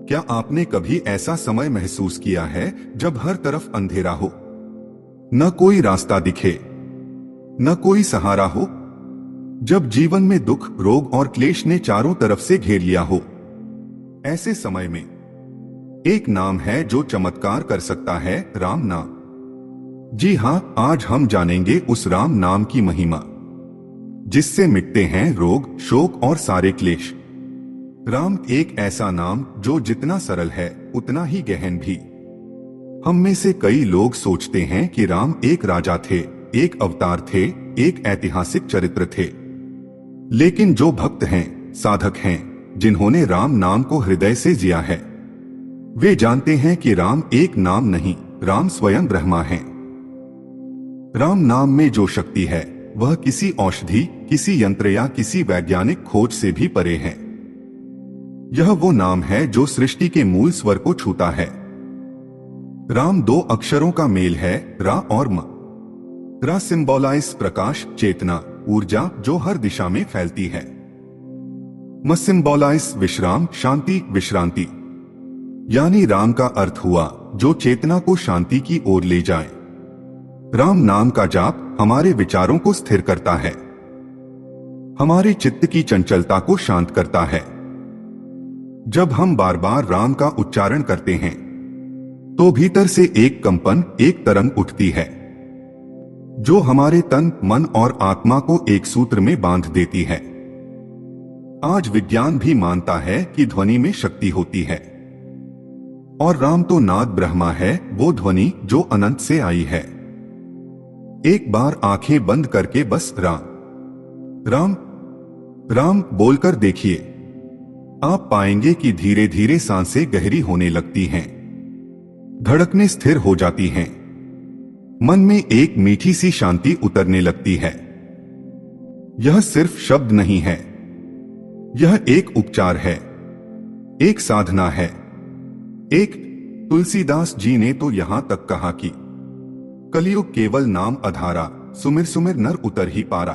क्या आपने कभी ऐसा समय महसूस किया है जब हर तरफ अंधेरा हो, न कोई रास्ता दिखे, न कोई सहारा हो? जब जीवन में दुख, रोग और क्लेश ने चारों तरफ से घेर लिया हो। ऐसे समय में एक नाम है जो चमत्कार कर सकता है, राम नाम। जी हां, आज हम जानेंगे उस राम नाम की महिमा जिससे मिटते हैं रोग, शोक और सारे क्लेश। राम एक ऐसा नाम जो जितना सरल है उतना ही गहन भी। हम में से कई लोग सोचते हैं कि राम एक राजा थे, एक अवतार थे, एक ऐतिहासिक चरित्र थे। लेकिन जो भक्त हैं, साधक हैं, जिन्होंने राम नाम को हृदय से जिया है, वे जानते हैं कि राम एक नाम नहीं, राम स्वयं ब्रह्मा है। राम नाम में जो शक्ति है वह किसी औषधि, किसी यंत्र या किसी वैज्ञानिक खोज से भी परे है। यह वो नाम है जो सृष्टि के मूल स्वर को छूता है। राम दो अक्षरों का मेल है, रा और म। रा सिंबॉलाइज प्रकाश, चेतना, ऊर्जा जो हर दिशा में फैलती है। म सिंबॉलाइज विश्राम, शांति, विश्रांति। यानी राम का अर्थ हुआ जो चेतना को शांति की ओर ले जाए। राम नाम का जाप हमारे विचारों को स्थिर करता है, हमारे चित्त की चंचलता को शांत करता है। जब हम बार बार राम का उच्चारण करते हैं तो भीतर से एक कंपन, एक तरंग उठती है जो हमारे तन, मन और आत्मा को एक सूत्र में बांध देती है। आज विज्ञान भी मानता है कि ध्वनि में शक्ति होती है, और राम तो नाद ब्रह्मा है, वो ध्वनि जो अनंत से आई है। एक बार आंखें बंद करके बस राम राम राम बोलकर देखिए, आप पाएंगे कि धीरे धीरे सांसें गहरी होने लगती हैं, धड़कनें स्थिर हो जाती हैं, मन में एक मीठी सी शांति उतरने लगती है। यह सिर्फ शब्द नहीं है, यह एक उपचार है, एक साधना है। एक तुलसीदास जी ने तो यहां तक कहा कि कलियुग केवल नाम आधारा, सुमिर सुमिर नर उतर ही पारा।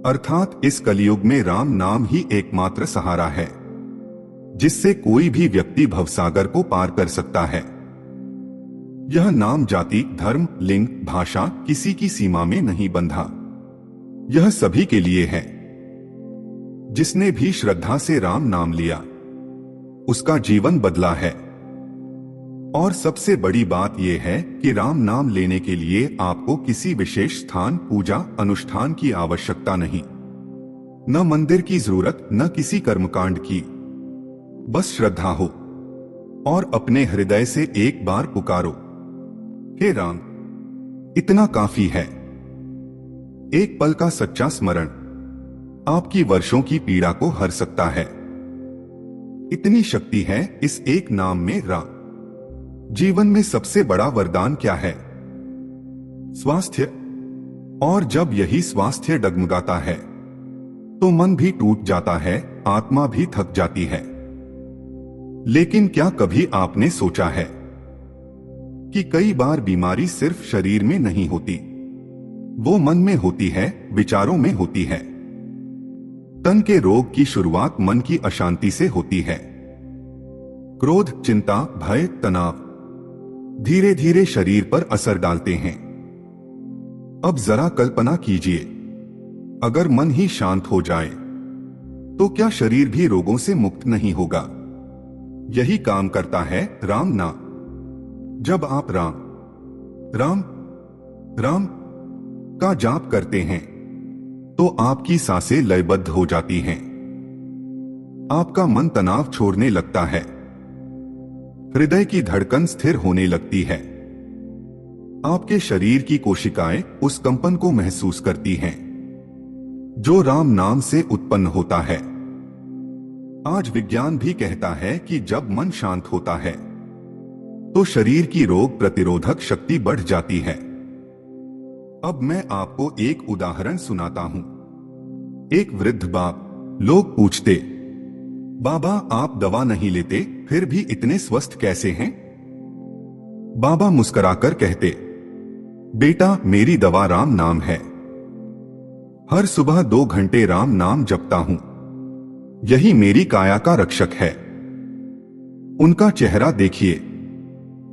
अर्थात इस कलियुग में राम नाम ही एकमात्र सहारा है जिससे कोई भी व्यक्ति भवसागर को पार कर सकता है। यह नाम जाति, धर्म, लिंग, भाषा किसी की सीमा में नहीं बंधा। यह सभी के लिए है। जिसने भी श्रद्धा से राम नाम लिया उसका जीवन बदला है। और सबसे बड़ी बात यह है कि राम नाम लेने के लिए आपको किसी विशेष स्थान, पूजा, अनुष्ठान की आवश्यकता नहीं, न मंदिर की जरूरत, न किसी कर्मकांड की। बस श्रद्धा हो और अपने हृदय से एक बार पुकारो, हे राम। इतना काफी है। एक पल का सच्चा स्मरण आपकी वर्षों की पीड़ा को हर सकता है। इतनी शक्ति है इस एक नाम में, राम। जीवन में सबसे बड़ा वरदान क्या है? स्वास्थ्य। और जब यही स्वास्थ्य डगमगाता है तो मन भी टूट जाता है, आत्मा भी थक जाती है। लेकिन क्या कभी आपने सोचा है कि कई बार बीमारी सिर्फ शरीर में नहीं होती, वो मन में होती है, विचारों में होती है। तन के रोग की शुरुआत मन की अशांति से होती है। क्रोध, चिंता, भय, तनाव धीरे धीरे शरीर पर असर डालते हैं। अब जरा कल्पना कीजिए, अगर मन ही शांत हो जाए तो क्या शरीर भी रोगों से मुक्त नहीं होगा? यही काम करता है राम नाम। जब आप राम राम राम का जाप करते हैं तो आपकी सांसें लयबद्ध हो जाती हैं, आपका मन तनाव छोड़ने लगता है, हृदय की धड़कन स्थिर होने लगती है, आपके शरीर की कोशिकाएं उस कंपन को महसूस करती हैं जो राम नाम से उत्पन्न होता है। आज विज्ञान भी कहता है कि जब मन शांत होता है तो शरीर की रोग प्रतिरोधक शक्ति बढ़ जाती है। अब मैं आपको एक उदाहरण सुनाता हूं। एक वृद्ध बाप। लोग पूछते, बाबा आप दवा नहीं लेते फिर भी इतने स्वस्थ कैसे हैं? बाबा मुस्कुराकर कहते, बेटा मेरी दवा राम नाम है। हर सुबह 2 घंटे राम नाम जपता हूं, यही मेरी काया का रक्षक है। उनका चेहरा देखिए,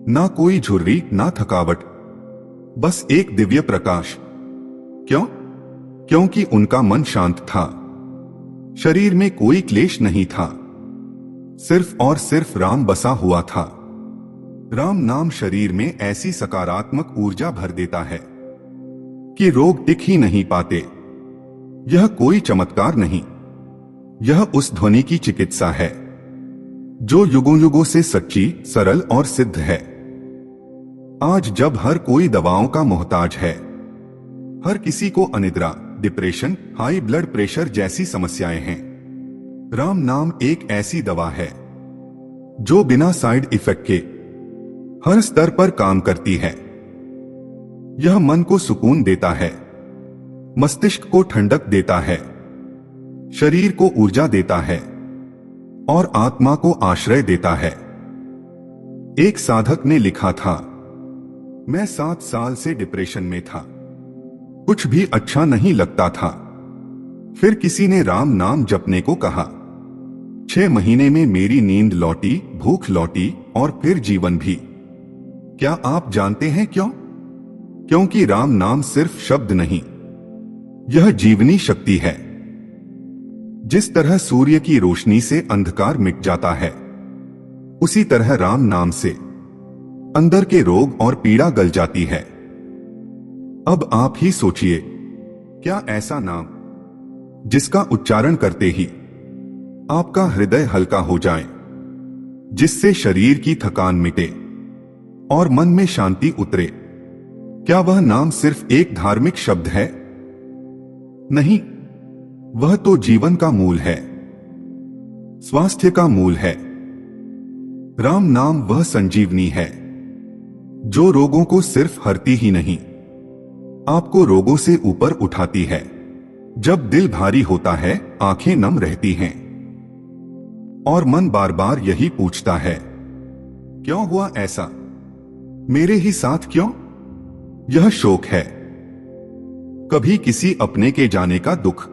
ना कोई झुर्री ना थकावट, बस एक दिव्य प्रकाश। क्यों? क्योंकि उनका मन शांत था, शरीर में कोई क्लेश नहीं था, सिर्फ और सिर्फ राम बसा हुआ था। राम नाम शरीर में ऐसी सकारात्मक ऊर्जा भर देता है कि रोग टिक ही नहीं पाते। यह कोई चमत्कार नहीं, यह उस ध्वनि की चिकित्सा है जो युगों युगों से सच्ची, सरल और सिद्ध है। आज जब हर कोई दवाओं का मोहताज है, हर किसी को अनिद्रा, डिप्रेशन, हाई ब्लड प्रेशर जैसी समस्याएं हैं, राम नाम एक ऐसी दवा है जो बिना साइड इफेक्ट के हर स्तर पर काम करती है। यह मन को सुकून देता है, मस्तिष्क को ठंडक देता है, शरीर को ऊर्जा देता है और आत्मा को आश्रय देता है। एक साधक ने लिखा था, मैं 7 साल से डिप्रेशन में था, कुछ भी अच्छा नहीं लगता था। फिर किसी ने राम नाम जपने को कहा। 6 महीने में मेरी नींद लौटी, भूख लौटी और फिर जीवन भी। क्या आप जानते हैं क्यों? क्योंकि राम नाम सिर्फ शब्द नहीं, यह जीवनी शक्ति है। जिस तरह सूर्य की रोशनी से अंधकार मिट जाता है, उसी तरह राम नाम से अंदर के रोग और पीड़ा गल जाती है। अब आप ही सोचिए, क्या ऐसा नाम जिसका उच्चारण करते ही आपका हृदय हल्का हो जाए, जिससे शरीर की थकान मिटे और मन में शांति उतरे, क्या वह नाम सिर्फ एक धार्मिक शब्द है? नहीं, वह तो जीवन का मूल है, स्वास्थ्य का मूल है। राम नाम वह संजीवनी है जो रोगों को सिर्फ हरती ही नहीं, आपको रोगों से ऊपर उठाती है। जब दिल भारी होता है, आंखें नम रहती हैं और मन बार बार यही पूछता है, क्यों हुआ ऐसा, मेरे ही साथ क्यों? यह शोक है, कभी किसी अपने के जाने का दुख,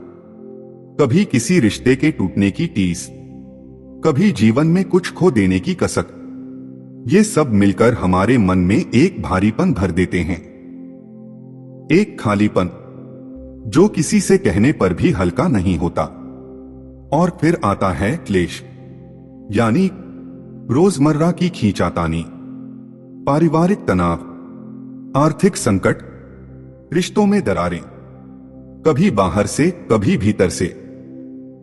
कभी किसी रिश्ते के टूटने की टीस, कभी जीवन में कुछ खो देने की कसक। ये सब मिलकर हमारे मन में एक भारीपन भर देते हैं, एक खालीपन जो किसी से कहने पर भी हल्का नहीं होता। और फिर आता है क्लेश, यानी रोजमर्रा की खींचातानी, पारिवारिक तनाव, आर्थिक संकट, रिश्तों में दरारें, कभी बाहर से कभी भीतर से।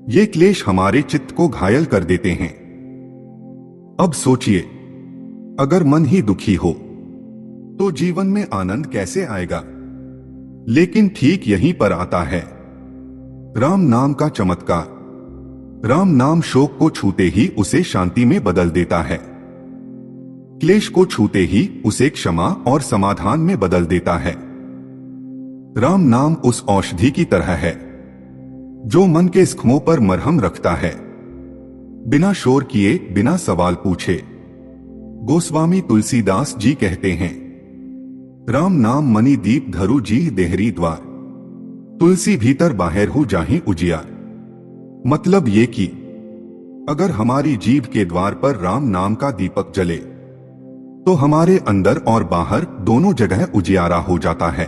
ये क्लेश हमारे चित्त को घायल कर देते हैं। अब सोचिए, अगर मन ही दुखी हो तो जीवन में आनंद कैसे आएगा? लेकिन ठीक यहीं पर आता है राम नाम का चमत्कार। राम नाम शोक को छूते ही उसे शांति में बदल देता है, क्लेश को छूते ही उसे क्षमा और समाधान में बदल देता है। राम नाम उस औषधि की तरह है जो मन के जख्मों पर मरहम रखता है, बिना शोर किए, बिना सवाल पूछे। गोस्वामी तुलसीदास जी कहते हैं, राम नाम मणि दीप धरु जी देहरी द्वार, तुलसी भीतर बाहर हो जाहि उजियार। मतलब ये कि अगर हमारी जीभ के द्वार पर राम नाम का दीपक जले तो हमारे अंदर और बाहर दोनों जगह उजियारा हो जाता है।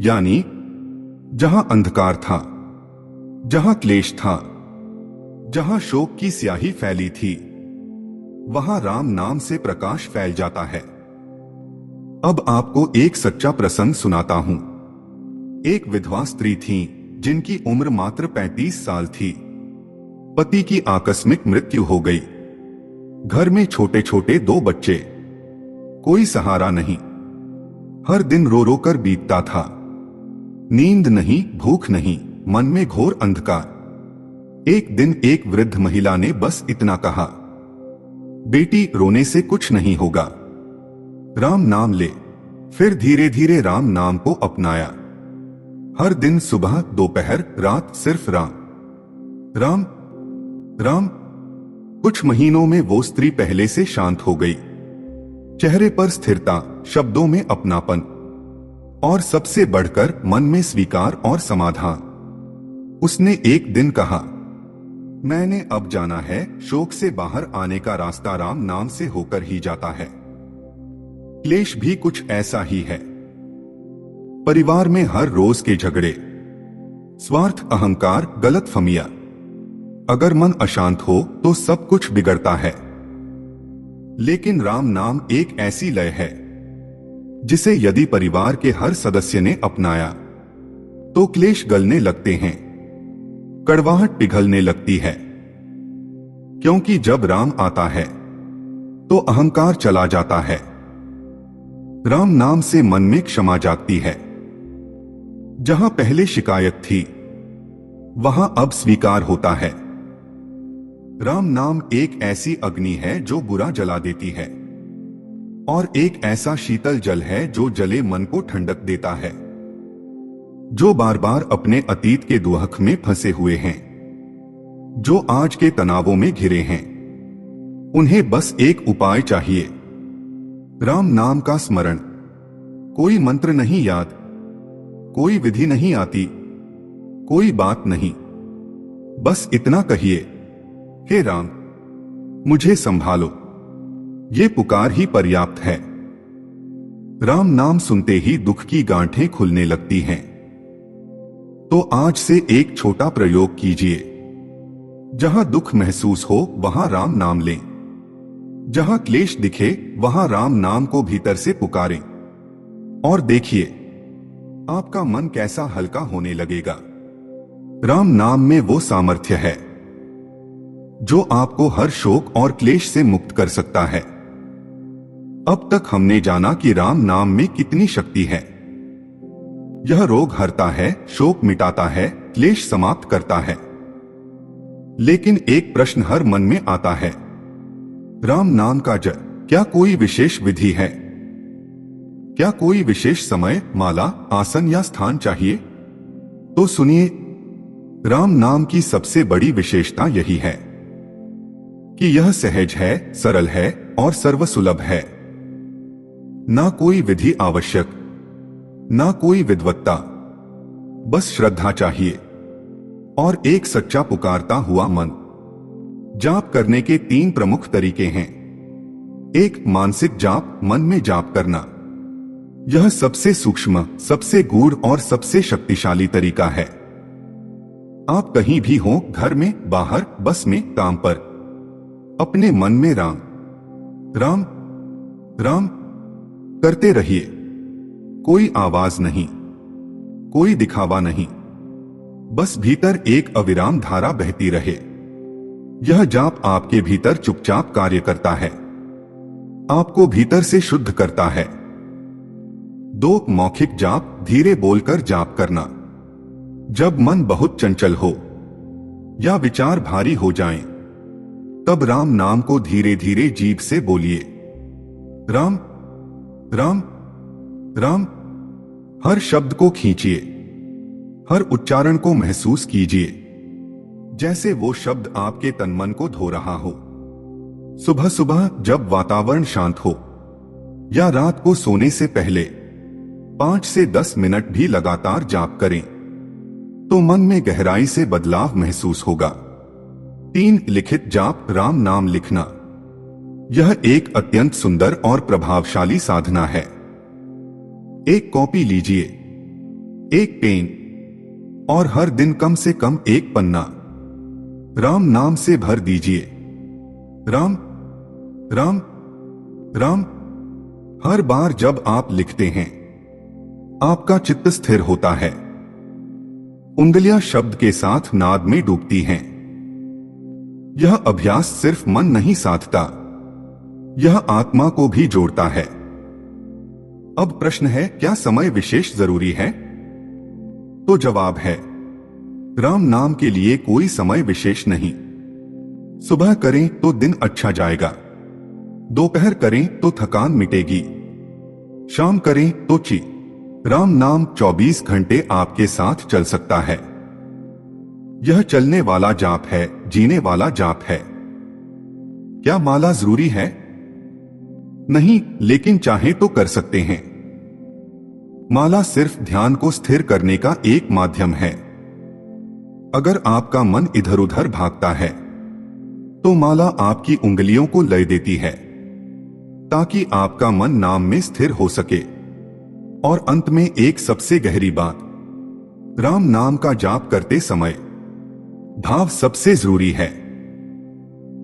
यानी जहां अंधकार था, जहां क्लेश था, जहां शोक की स्याही फैली थी, वहां राम नाम से प्रकाश फैल जाता है। अब आपको एक सच्चा प्रसंग सुनाता हूं। एक विधवा स्त्री थी जिनकी उम्र मात्र 35 साल थी। पति की आकस्मिक मृत्यु हो गई। घर में छोटे छोटे 2 बच्चे, कोई सहारा नहीं। हर दिन रो रो कर बीतता था। नींद नहीं, भूख नहीं, मन में घोर अंधकार। एक दिन एक वृद्ध महिला ने बस इतना कहा, बेटी रोने से कुछ नहीं होगा, राम नाम ले। फिर धीरे धीरे राम नाम को अपनाया। हर दिन सुबह, दोपहर, रात सिर्फ राम राम राम। कुछ महीनों में वो स्त्री पहले से शांत हो गई। चेहरे पर स्थिरता, शब्दों में अपनापन और सबसे बढ़कर मन में स्वीकार और समाधान। उसने एक दिन कहा, मैंने अब जाना है, शोक से बाहर आने का रास्ता राम नाम से होकर ही जाता है। क्लेश भी कुछ ऐसा ही है। परिवार में हर रोज के झगड़े, स्वार्थ, अहंकार, गलतफहमियां। अगर मन अशांत हो तो सब कुछ बिगड़ता है। लेकिन राम नाम एक ऐसी लय है जिसे यदि परिवार के हर सदस्य ने अपनाया तो क्लेश गलने लगते हैं, कड़वाहट पिघलने लगती है। क्योंकि जब राम आता है तो अहंकार चला जाता है। राम नाम से मन में क्षमा जागती है। जहां पहले शिकायत थी वहां अब स्वीकार होता है। राम नाम एक ऐसी अग्नि है जो बुरा जला देती है और एक ऐसा शीतल जल है जो जले मन को ठंडक देता है। जो बार बार अपने अतीत के दुहक में फंसे हुए हैं, जो आज के तनावों में घिरे हैं, उन्हें बस एक उपाय चाहिए, राम नाम का स्मरण। कोई मंत्र नहीं याद, कोई विधि नहीं आती, कोई बात नहीं, बस इतना कहिए, हे राम मुझे संभालो। ये पुकार ही पर्याप्त है। राम नाम सुनते ही दुख की गांठें खुलने लगती हैं। तो आज से एक छोटा प्रयोग कीजिए। जहां दुख महसूस हो वहां राम नाम लें। जहां क्लेश दिखे वहां राम नाम को भीतर से पुकारें और देखिए आपका मन कैसा हल्का होने लगेगा। राम नाम में वो सामर्थ्य है जो आपको हर शोक और क्लेश से मुक्त कर सकता है। अब तक हमने जाना कि राम नाम में कितनी शक्ति है। यह रोग हरता है, शोक मिटाता है, क्लेश समाप्त करता है। लेकिन एक प्रश्न हर मन में आता है, राम नाम का जप क्या कोई विशेष विधि है? क्या कोई विशेष समय, माला, आसन या स्थान चाहिए? तो सुनिए, राम नाम की सबसे बड़ी विशेषता यही है कि यह सहज है, सरल है और सर्वसुलभ है। ना कोई विधि आवश्यक, ना कोई विद्वत्ता, बस श्रद्धा चाहिए और एक सच्चा पुकारता हुआ मन। जाप करने के 3 प्रमुख तरीके हैं। 1. मानसिक जाप, मन में जाप करना। यह सबसे सूक्ष्म, सबसे गूढ़ और सबसे शक्तिशाली तरीका है। आप कहीं भी हो, घर में, बाहर, बस में, काम पर, अपने मन में राम राम राम करते रहिए। कोई आवाज नहीं, कोई दिखावा नहीं, बस भीतर एक अविराम धारा बहती रहे। यह जाप आपके भीतर चुपचाप कार्य करता है, आपको भीतर से शुद्ध करता है। 2. मौखिक जाप, धीरे बोलकर जाप करना। जब मन बहुत चंचल हो या विचार भारी हो जाएं, तब राम नाम को धीरे धीरे जीभ से बोलिए। राम राम राम। हर शब्द को खींचिए, हर उच्चारण को महसूस कीजिए जैसे वो शब्द आपके तन मन को धो रहा हो। सुबह सुबह जब वातावरण शांत हो या रात को सोने से पहले 5 से 10 मिनट भी लगातार जाप करें तो मन में गहराई से बदलाव महसूस होगा। 3. लिखित जाप, राम नाम लिखना। यह एक अत्यंत सुंदर और प्रभावशाली साधना है। एक कॉपी लीजिए, एक पेन और हर दिन कम से कम एक पन्ना राम नाम से भर दीजिए। राम राम राम। हर बार जब आप लिखते हैं आपका चित्त स्थिर होता है, उंगलियां शब्द के साथ नाद में डूबती हैं। यह अभ्यास सिर्फ मन नहीं साधता, यह आत्मा को भी जोड़ता है। अब प्रश्न है, क्या समय विशेष जरूरी है? तो जवाब है, राम नाम के लिए कोई समय विशेष नहीं। सुबह करें तो दिन अच्छा जाएगा, दोपहर करें तो थकान मिटेगी, शाम करें तो राम नाम 24 घंटे आपके साथ चल सकता है। यह चलने वाला जाप है, जीने वाला जाप है। क्या माला जरूरी है? नहीं, लेकिन चाहे तो कर सकते हैं। माला सिर्फ ध्यान को स्थिर करने का एक माध्यम है। अगर आपका मन इधर उधर भागता है तो माला आपकी उंगलियों को लय देती है ताकि आपका मन नाम में स्थिर हो सके। और अंत में एक सबसे गहरी बात, राम नाम का जाप करते समय भाव सबसे जरूरी है।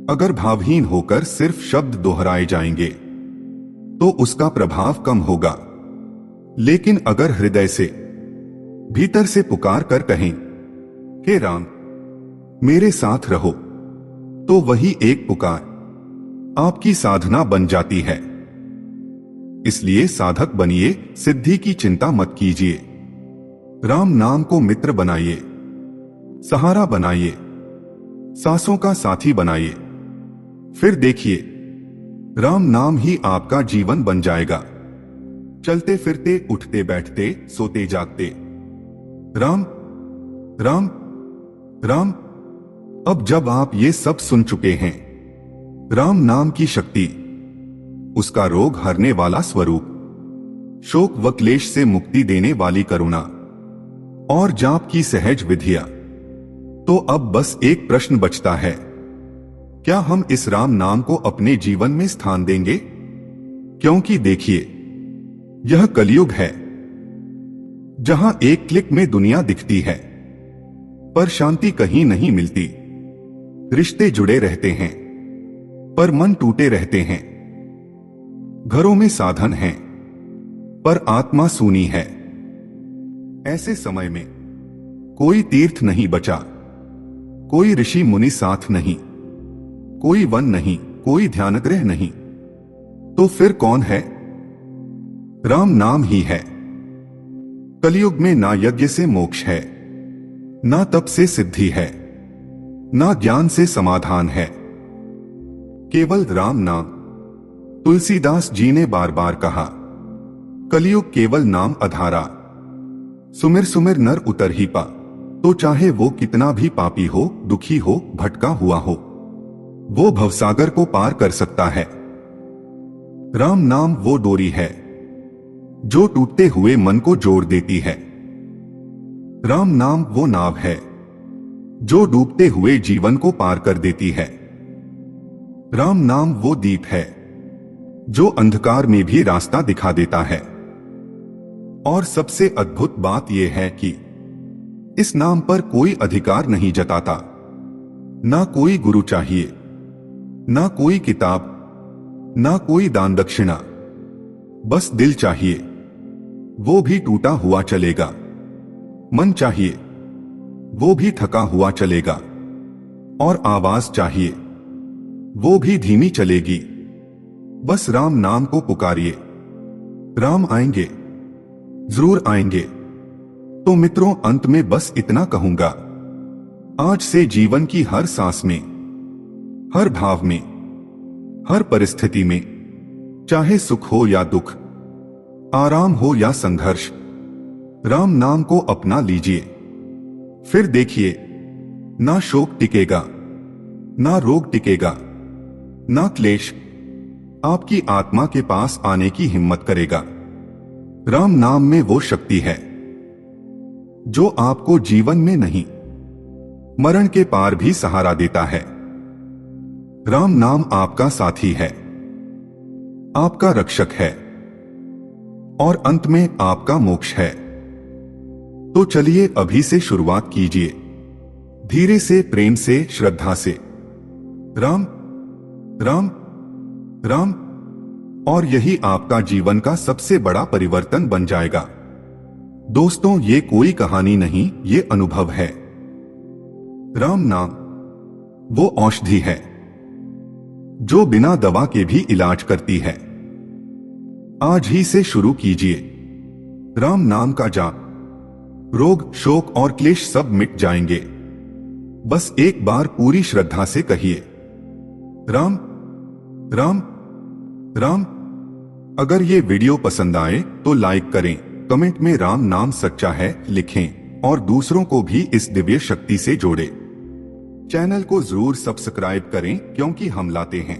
अगर भावहीन होकर सिर्फ शब्द दोहराए जाएंगे तो उसका प्रभाव कम होगा, लेकिन अगर हृदय से भीतर से पुकार कर कहें, हे राम मेरे साथ रहो, तो वही एक पुकार आपकी साधना बन जाती है। इसलिए साधक बनिए, सिद्धि की चिंता मत कीजिए। राम नाम को मित्र बनाइए, सहारा बनाइए, सांसों का साथी बनाइए। फिर देखिए राम नाम ही आपका जीवन बन जाएगा। चलते फिरते, उठते बैठते, सोते जागते, राम राम राम। अब जब आप ये सब सुन चुके हैं, राम नाम की शक्ति, उसका रोग हरने वाला स्वरूप, शोक व क्लेश से मुक्ति देने वाली करुणा और जाप की सहज विधिया, तो अब बस एक प्रश्न बचता है, क्या हम इस राम नाम को अपने जीवन में स्थान देंगे? क्योंकि देखिए, यह कलयुग है जहां एक क्लिक में दुनिया दिखती है पर शांति कहीं नहीं मिलती। रिश्ते जुड़े रहते हैं पर मन टूटे रहते हैं। घरों में साधन हैं पर आत्मा सूनी है। ऐसे समय में कोई तीर्थ नहीं बचा, कोई ऋषि मुनि साथ नहीं, कोई वन नहीं, कोई ध्यानगृह नहीं, तो फिर कौन है? राम नाम ही है। कलयुग में ना यज्ञ से मोक्ष है, ना तप से सिद्धि है, ना ज्ञान से समाधान है, केवल राम नाम। तुलसीदास जी ने बार बार कहा, कलयुग केवल नाम आधारा, सुमिर सुमिर नर उतर ही पा। तो चाहे वो कितना भी पापी हो, दुखी हो, भटका हुआ हो, वो भवसागर को पार कर सकता है। राम नाम वो डोरी है जो टूटते हुए मन को जोड़ देती है। राम नाम वो नाव है जो डूबते हुए जीवन को पार कर देती है। राम नाम वो दीप है जो अंधकार में भी रास्ता दिखा देता है। और सबसे अद्भुत बात यह है कि इस नाम पर कोई अधिकार नहीं जताता, ना कोई गुरु चाहिए, ना कोई किताब, ना कोई दान दक्षिणा, बस दिल चाहिए, वो भी टूटा हुआ चलेगा। मन चाहिए, वो भी थका हुआ चलेगा। और आवाज चाहिए, वो भी धीमी चलेगी। बस राम नाम को पुकारिए, राम आएंगे, जरूर आएंगे। तो मित्रों, अंत में बस इतना कहूंगा, आज से जीवन की हर सांस में, हर भाव में, हर परिस्थिति में, चाहे सुख हो या दुख, आराम हो या संघर्ष, राम नाम को अपना लीजिए। फिर देखिए, ना शोक टिकेगा, ना रोग टिकेगा, ना क्लेश आपकी आत्मा के पास आने की हिम्मत करेगा। राम नाम में वो शक्ति है जो आपको जीवन में नहीं, मरण के पार भी सहारा देता है। राम नाम आपका साथी है, आपका रक्षक है और अंत में आपका मोक्ष है। तो चलिए अभी से शुरुआत कीजिए, धीरे से, प्रेम से, श्रद्धा से, राम राम राम। और यही आपका जीवन का सबसे बड़ा परिवर्तन बन जाएगा। दोस्तों, ये कोई कहानी नहीं, ये अनुभव है। राम नाम वो औषधि है जो बिना दवा के भी इलाज करती है। आज ही से शुरू कीजिए राम नाम का जाप। रोग, शोक और क्लेश सब मिट जाएंगे। बस एक बार पूरी श्रद्धा से कहिए, राम राम राम। अगर ये वीडियो पसंद आए तो लाइक करें, कमेंट में राम नाम सच्चा है लिखें और दूसरों को भी इस दिव्य शक्ति से जोड़ें। चैनल को जरूर सब्सक्राइब करें क्योंकि हम लाते हैं